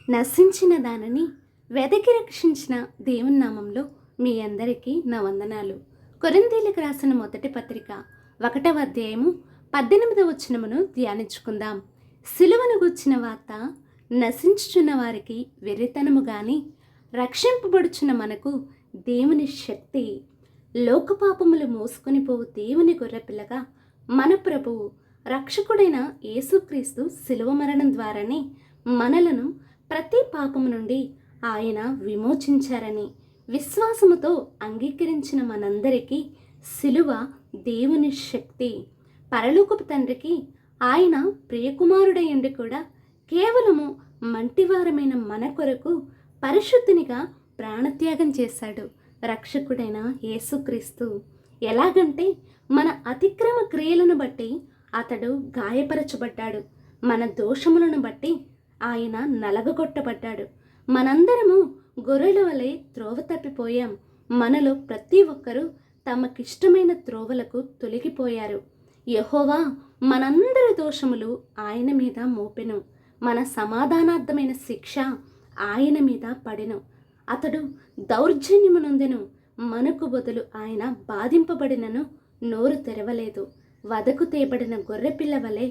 నశించిన దానిని వెదకి రక్షించిన దేవుని నామంలో మీ అందరికీ నా వందనాలు. కొరింథీయులకు రాసిన మొదటి పత్రిక 1వ అధ్యాయము 18వ వచనమును ధ్యానించుకుందాం. సిలువను గూర్చిన వార్త నశించుచున్న వారికి వెర్రితనము గాని రక్షింపబడుచున్న మనకు దేవుని శక్తి. లోకపాపములు మోసుకొని పోవు దేవుని గొర్రెపిల్లగా మన ప్రభువు రక్షకుడైన యేసుక్రీస్తు సిలువ మరణం ద్వారానే మనలను ప్రతి పాపము నుండి ఆయన విమోచించారని విశ్వాసముతో అంగీకరించిన మనందరికీ సిలువ దేవుని శక్తి. పరలోకపు తండ్రికి ఆయన ప్రియకుమారుడయ్యుండి కూడా కేవలము మంటివారమైన మన కొరకు పరిశుద్ధునిగా ప్రాణత్యాగం చేశాడు రక్షకుడైన యేసుక్రీస్తు. ఎలాగంటే మన అతిక్రమ క్రియలను బట్టి అతడు గాయపరచబడ్డాడు, మన దోషములను బట్టి ఆయన నలగగొట్టబడ్డాడు. మనందరము గొర్రెల వలె త్రోవ తప్పిపోయాం. మనలో ప్రతి ఒక్కరూ తమకిష్టమైన త్రోవలకు తొలగిపోయారు. యెహోవా మనందరి దోషములు ఆయన మీద మోపెను, మన సమాధానార్థమైన శిక్ష ఆయన మీద పడెను. అతడు దౌర్జన్యము నొందెను, మనకు బదులు ఆయన బాధింపబడినను నోరు తెరవలేదు. వదకు తేబడిన గొర్రెపిల్ల వలె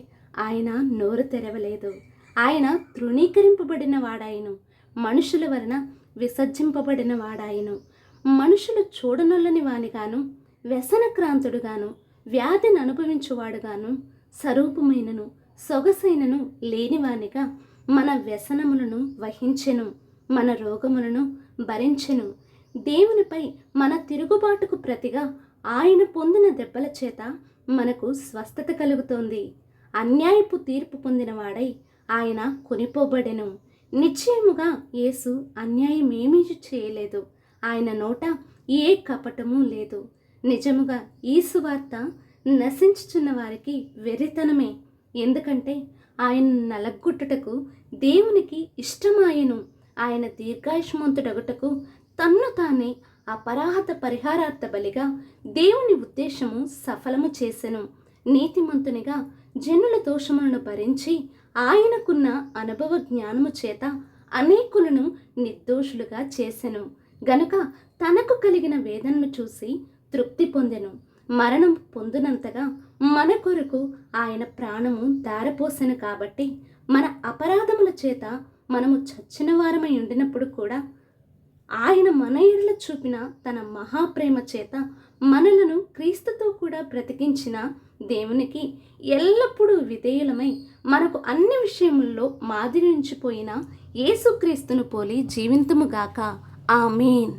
ఆయన నోరు తెరవలేదు. ఆయన తృణీకరింపబడిన వాడాయను, మనుషుల వలన విసర్జింపబడిన వాడాయను. మనుషులు చూడనొల్లని వానిగాను, వ్యసనక్రాంతుడుగాను, వ్యాధిని అనుభవించువాడుగాను, స్వరూపమైనను సొగసైనను లేనివానిగా మన వ్యసనములను వహించెను, మన రోగములను భరించెను. దేవునిపై మన తిరుగుబాటుకు ప్రతిగా ఆయన పొందిన దెబ్బల చేత మనకు స్వస్థత కలుగుతోంది. అన్యాయపు తీర్పు పొందిన వాడై ఆయన కొనిపోబడెను. నిశ్చయముగా యేసు అన్యాయమేమీ చేయలేదు, ఆయన నోట ఏ కపటము లేదు. నిజముగా ఈ సువార్త నశించుచున్న వారికి వెర్రితనమే. ఎందుకంటే ఆయన నలగొట్టుటకు దేవునికి ఇష్టమాయను. ఆయన దీర్ఘాయుష్మంతుడగుటకు తన్ను తానే అపరాధ పరిహారార్థ బలిగా దేవుని ఉద్దేశము సఫలము చేసెను. నీతిమంతునిగా జనుల దోషములను భరించి ఆయనకున్న అనుభవ జ్ఞానము చేత అనేకులను నిర్దోషులుగా చేసెను. గనుక తనకు కలిగిన వేదనను చూసి తృప్తి పొందెను. మరణం పొందునంతగా మన కొరకు ఆయన ప్రాణము ధారపోసెను. కాబట్టి మన అపరాధముల చేత మనము చచ్చిన వారమై ఉండినప్పుడు కూడా ఆయన మన ఎడల చూపిన తన మహాప్రేమ చేత మనలను క్రీస్తుతో కూడా బ్రతికించిన దేవునికి ఎల్లప్పుడూ విధేయులమై మనకు అన్ని విషయముల్లో మాదిరించిపోయిన యేసుక్రీస్తును పోలి జీవింతుముగాక. ఆమేన్.